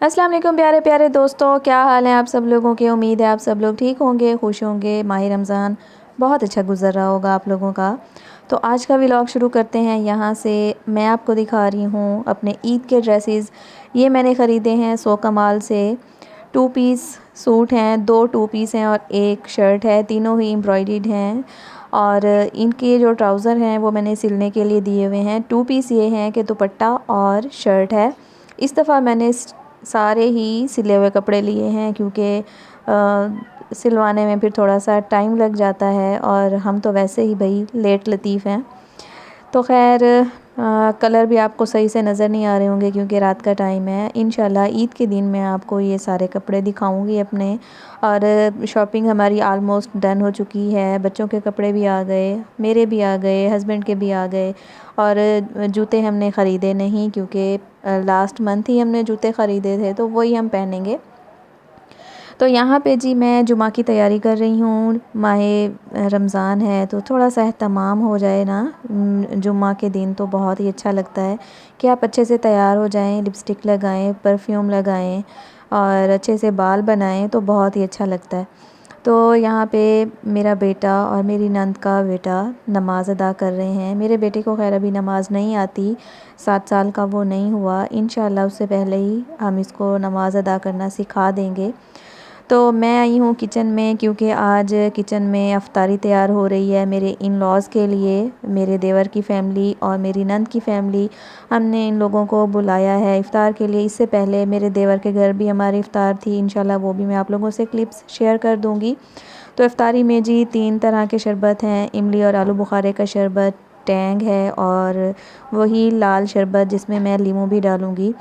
अस्सलाम वालेकुम प्यारे प्यारे दोस्तों, क्या हाल है आप सब लोगों के। उम्मीद है आप सब लोग ठीक होंगे, खुश होंगे। माह रमज़ान बहुत अच्छा गुज़र रहा होगा आप लोगों का। तो आज का व्लॉग शुरू करते हैं यहाँ से। मैं आपको दिखा रही हूँ अपने ईद के ड्रेसेस। ये मैंने ख़रीदे हैं सो कमाल से। 2 पीस सूट हैं, 2 2 पीस हैं और 1 शर्ट है। तीनों ही एम्ब्रॉयडर्ड हैं और इनके जो ट्राउज़र हैं वो मैंने सिलने के लिए दिए हुए हैं। 2 पीस ये हैं कि दुपट्टा और शर्ट है। इस दफ़ा मैंने सारे ही सिले हुए कपड़े लिए हैं क्योंकि सिलवाने में फिर थोड़ा सा टाइम लग जाता है और हम तो वैसे ही भाई लेट लतीफ़ हैं। तो खैर कलर भी आपको सही से नज़र नहीं आ रहे होंगे क्योंकि रात का टाइम है। इंशाल्लाह ईद के दिन मैं आपको ये सारे कपड़े दिखाऊंगी अपने। और शॉपिंग हमारी आलमोस्ट डन हो चुकी है। बच्चों के कपड़े भी आ गए, मेरे भी आ गए, हस्बैंड के भी आ गए। और जूते हमने ख़रीदे नहीं क्योंकि लास्ट मंथ ही हमने जूते ख़रीदे थे तो वही हम पहनेंगे। तो यहाँ पे जी मैं जुमा की तैयारी कर रही हूँ। माह रमज़ान है तो थोड़ा सा एहतमाम हो जाए ना जुमा के दिन तो बहुत ही अच्छा लगता है कि आप अच्छे से तैयार हो जाएं, लिपस्टिक लगाएं, परफ्यूम लगाएं और अच्छे से बाल बनाएं तो बहुत ही अच्छा लगता है। तो यहाँ पे मेरा बेटा और मेरी नंद का बेटा नमाज़ अदा कर रहे हैं। मेरे बेटे को खैर अभी नमाज़ नहीं आती, 7 साल का वो नहीं हुआ। इंशाल्लाह उससे पहले ही हम इसको नमाज़ अदा करना सिखा देंगे। तो मैं आई हूँ किचन में क्योंकि आज किचन में अफ्तारी तैयार हो रही है मेरे इन लॉज़ के लिए। मेरे देवर की फ़ैमिली और मेरी नंद की फ़ैमिली, हमने इन लोगों को बुलाया है इफ़्तार के लिए। इससे पहले मेरे देवर के घर भी हमारी इफ़्तार थी, इंशाल्लाह वो भी मैं आप लोगों से क्लिप्स शेयर कर दूँगी। तो इफ़्तारी में जी 3 तरह के शरबत हैं, इमली और आलू बुखारे का शरबत, टैंग है और वही लाल शरबत जिसमें मैं लीमू भी डालूँगी।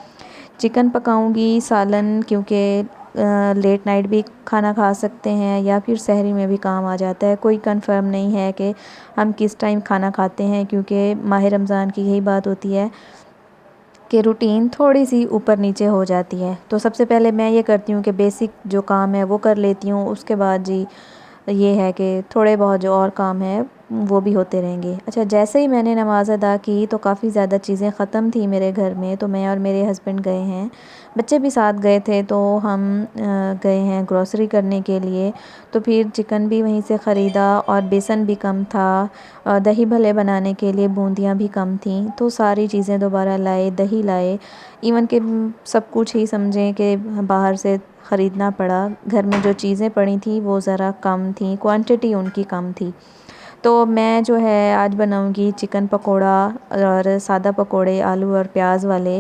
चिकन पकाऊंगी, सालन क्योंकि लेट नाइट भी खाना खा सकते हैं या फिर सहरी में भी काम आ जाता है। कोई कंफर्म नहीं है कि हम किस टाइम खाना खाते हैं क्योंकि माह रमज़ान की यही बात होती है कि रूटीन थोड़ी सी ऊपर नीचे हो जाती है। तो सबसे पहले मैं ये करती हूँ कि बेसिक जो काम है वो कर लेती हूँ। उसके बाद जी ये है कि थोड़े बहुत जो और काम है वो भी होते रहेंगे। अच्छा, जैसे ही मैंने नमाज़ अदा की तो काफ़ी ज़्यादा चीज़ें ख़त्म थी मेरे घर में। तो मैं और मेरे हस्बैंड गए हैं, बच्चे भी साथ गए थे। तो हम गए हैं ग्रॉसरी करने के लिए। तो फिर चिकन भी वहीं से ख़रीदा और बेसन भी कम था। दही भल्ले बनाने के लिए बूंदियाँ भी कम थी तो सारी चीज़ें दोबारा लाए, दही लाए। इवन के सब कुछ ही समझें कि बाहर से ख़रीदना पड़ा। घर में जो चीज़ें पड़ी थी वो ज़रा कम थी, क्वांटिटी उनकी कम थी। तो मैं जो है आज बनाऊंगी चिकन पकोड़ा और सादा पकोड़े आलू और प्याज वाले।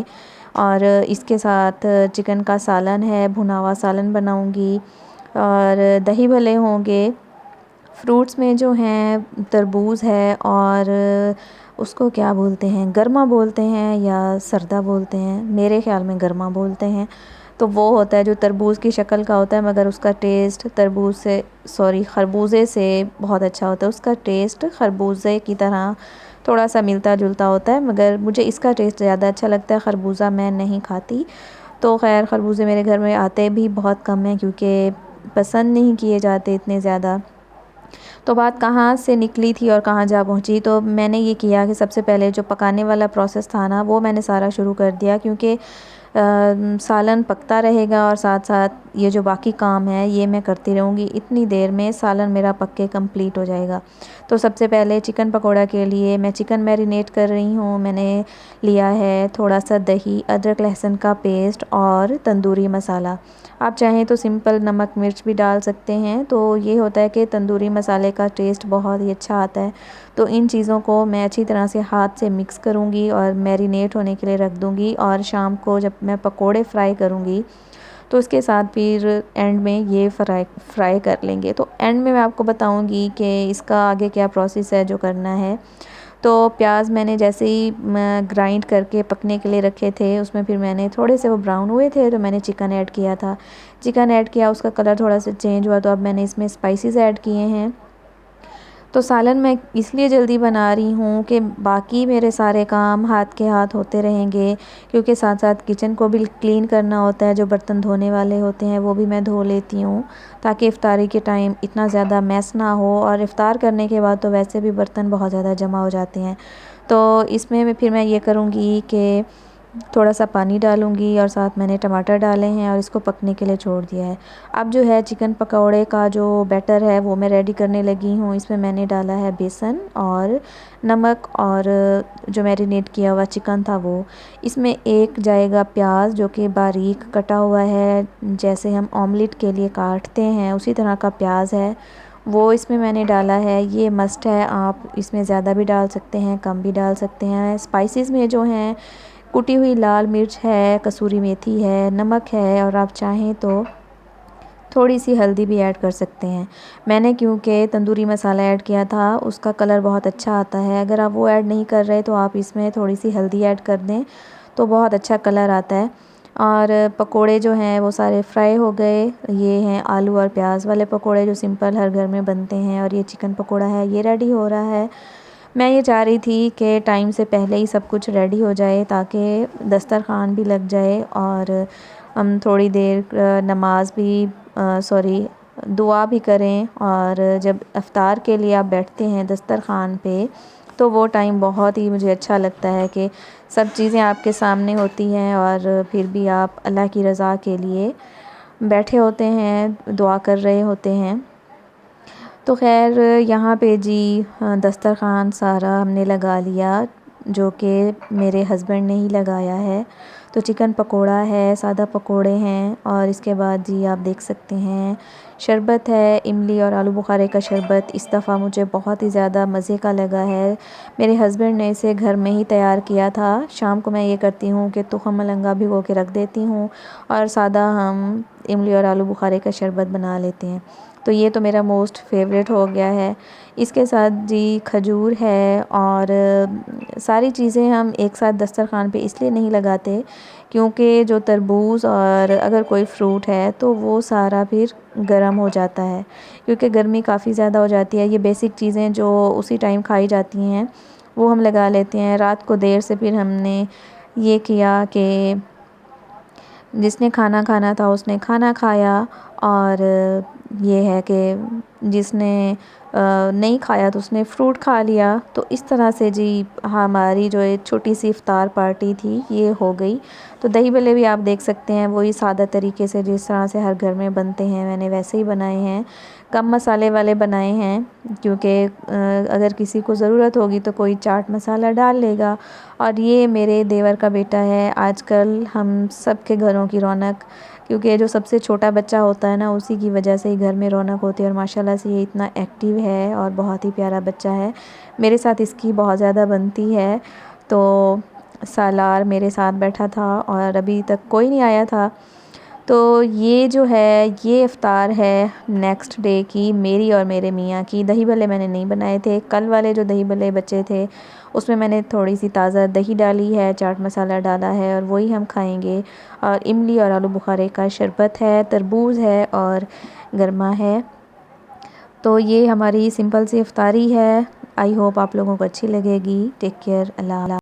और इसके साथ चिकन का सालन है, भुना हुआ सालन बनाऊंगी और दही भल्ले होंगे। फ्रूट्स में जो हैं तरबूज़ है और उसको क्या बोलते हैं, गरमा बोलते हैं या सरदा बोलते हैं, मेरे ख़्याल में गरमा बोलते हैं। तो वो होता है जो तरबूज़ की शक्ल का होता है मगर उसका टेस्ट तरबूज से खरबूजे से बहुत अच्छा होता है। उसका टेस्ट खरबूजे की तरह थोड़ा सा मिलता जुलता होता है मगर मुझे इसका टेस्ट ज़्यादा अच्छा लगता है। खरबूजा मैं नहीं खाती। तो खैर खरबूजे मेरे घर में आते भी बहुत कम हैं क्योंकि पसंद नहीं किए जाते इतने ज़्यादा। तो बात कहाँ से निकली थी और कहाँ जा पहुँची। तो मैंने ये किया कि सबसे पहले जो पकाने वाला प्रोसेस था ना वो मैंने सारा शुरू कर दिया क्योंकि सालन पकता रहेगा और साथ साथ ये जो बाकी काम है ये मैं करती रहूँगी। इतनी देर में सालन मेरा पक के कंप्लीट हो जाएगा। तो सबसे पहले चिकन पकोड़ा के लिए मैं चिकन मैरिनेट कर रही हूँ। मैंने लिया है थोड़ा सा दही, अदरक लहसुन का पेस्ट और तंदूरी मसाला। आप चाहें तो सिंपल नमक मिर्च भी डाल सकते हैं। तो ये होता है कि तंदूरी मसाले का टेस्ट बहुत ही अच्छा आता है। तो इन चीज़ों को मैं अच्छी तरह से हाथ से मिक्स करूँगी और मैरिनेट होने के लिए रख दूँगी। और शाम को जब मैं पकोड़े फ्राई करूँगी तो इसके साथ फिर एंड में ये फ्राई कर लेंगे। तो एंड में मैं आपको बताऊँगी कि इसका आगे क्या प्रोसेस है जो करना है। तो प्याज मैंने जैसे ही ग्राइंड करके पकने के लिए रखे थे उसमें फिर मैंने थोड़े से वो ब्राउन हुए थे तो मैंने चिकन ऐड किया था। चिकन ऐड किया, उसका कलर थोड़ा सा चेंज हुआ तो अब मैंने इसमें स्पाइसेस ऐड किए हैं। तो सालन मैं इसलिए जल्दी बना रही हूँ कि बाकी मेरे सारे काम हाथ के हाथ होते रहेंगे क्योंकि साथ साथ किचन को भी क्लीन करना होता है। जो बर्तन धोने वाले होते हैं वो भी मैं धो लेती हूँ ताकि इफ़्तारी के टाइम इतना ज़्यादा मैस ना हो। और इफ़्तार करने के बाद तो वैसे भी बर्तन बहुत ज़्यादा जमा हो जाते हैं। तो इसमें फिर मैं ये करूँगी कि थोड़ा सा पानी डालूँगी और साथ मैंने टमाटर डाले हैं और इसको पकने के लिए छोड़ दिया है। अब जो है चिकन पकौड़े का जो बैटर है वो मैं रेडी करने लगी हूँ। इसमें मैंने डाला है बेसन और नमक और जो मैरिनेट किया हुआ चिकन था वो। इसमें एक जाएगा प्याज जो कि बारीक कटा हुआ है, जैसे हम ऑमलेट के लिए काटते हैं उसी तरह का प्याज है, वो इसमें मैंने डाला है। ये मस्ट है, आप इसमें ज़्यादा भी डाल सकते हैं, कम भी डाल सकते हैं। स्पाइसेस में जो हैं कुटी हुई लाल मिर्च है, कसूरी मेथी है, नमक है और आप चाहें तो थोड़ी सी हल्दी भी ऐड कर सकते हैं। मैंने क्योंकि तंदूरी मसाला ऐड किया था उसका कलर बहुत अच्छा आता है। अगर आप वो ऐड नहीं कर रहे तो आप इसमें थोड़ी सी हल्दी ऐड कर दें तो बहुत अच्छा कलर आता है। और पकोड़े जो हैं वो सारे फ्राई हो गए। ये हैं आलू और प्याज वाले पकोड़े जो सिंपल हर घर में बनते हैं, और ये चिकन पकोड़ा है, ये रेडी हो रहा है। मैं ये चाह रही थी कि टाइम से पहले ही सब कुछ रेडी हो जाए ताकि दस्तरखान भी लग जाए और हम थोड़ी देर नमाज भी सॉरी दुआ भी करें। और जब इफ़्तार के लिए आप बैठते हैं दस्तरखान पे तो वो टाइम बहुत ही मुझे अच्छा लगता है कि सब चीज़ें आपके सामने होती हैं और फिर भी आप अल्लाह की रज़ा के लिए बैठे होते हैं, दुआ कर रहे होते हैं। तो ख़ैर यहाँ पे जी दस्तरख़्वान सारा हमने लगा लिया, जो कि मेरे हस्बैंड ने ही लगाया है। तो चिकन पकोड़ा है, सादा पकोड़े हैं और इसके बाद जी आप देख सकते हैं शरबत है, इमली और आलू बुखारे का शरबत। इस दफ़ा मुझे बहुत ही ज़्यादा मज़े का लगा है। मेरे हस्बैंड ने इसे घर में ही तैयार किया था। शाम को मैं ये करती हूँ कि तुखम मलंगा भिगो के रख देती हूँ और सादा हम इमली और आलू बुखारे का शरबत बना लेते हैं। तो ये तो मेरा मोस्ट फेवरेट हो गया है। इसके साथ जी खजूर है और सारी चीज़ें हम एक साथ दस्तरख़्वान पे इसलिए नहीं लगाते क्योंकि जो तरबूज़ और अगर कोई फ्रूट है तो वो सारा फिर गर्म हो जाता है, क्योंकि गर्मी काफ़ी ज़्यादा हो जाती है। ये बेसिक चीज़ें जो उसी टाइम खाई जाती हैं वो हम लगा लेते हैं। रात को देर से फिर हमने ये किया कि जिसने खाना खाना था उसने खाना खाया और ये है कि जिसने नहीं खाया तो उसने फ्रूट खा लिया। तो इस तरह से जी हमारी जो एक छोटी सी इफ़्तार पार्टी थी ये हो गई। तो दही भल्ले भी आप देख सकते हैं वही सादा तरीके से जिस तरह से हर घर में बनते हैं मैंने वैसे ही बनाए हैं। कम मसाले वाले बनाए हैं क्योंकि अगर किसी को ज़रूरत होगी तो कोई चाट मसाला डाल लेगा। और ये मेरे देवर का बेटा है। आजकल हम सब के घरों की रौनक, क्योंकि जो सबसे छोटा बच्चा होता है ना उसी की वजह से ही घर में रौनक होती है। और माशाल्लाह से ये इतना एक्टिव है और बहुत ही प्यारा बच्चा है। मेरे साथ इसकी बहुत ज़्यादा बनती है। तो सालार मेरे साथ बैठा था और अभी तक कोई नहीं आया था। तो ये जो है ये इफ़्तार है नेक्स्ट डे की मेरी और मेरे मियाँ की। दही भल्ले मैंने नहीं बनाए थे। कल वाले जो दही भल्ले बचे थे उसमें मैंने थोड़ी सी ताज़ा दही डाली है, चाट मसाला डाला है और वही हम खाएंगे। और इमली और आलू बुखारे का शरबत है, तरबूज़ है और गरमा है। तो ये हमारी सिंपल सी इफ़्तारी है। आई होप आप लोगों को अच्छी लगेगी। Take care. अल्लाह।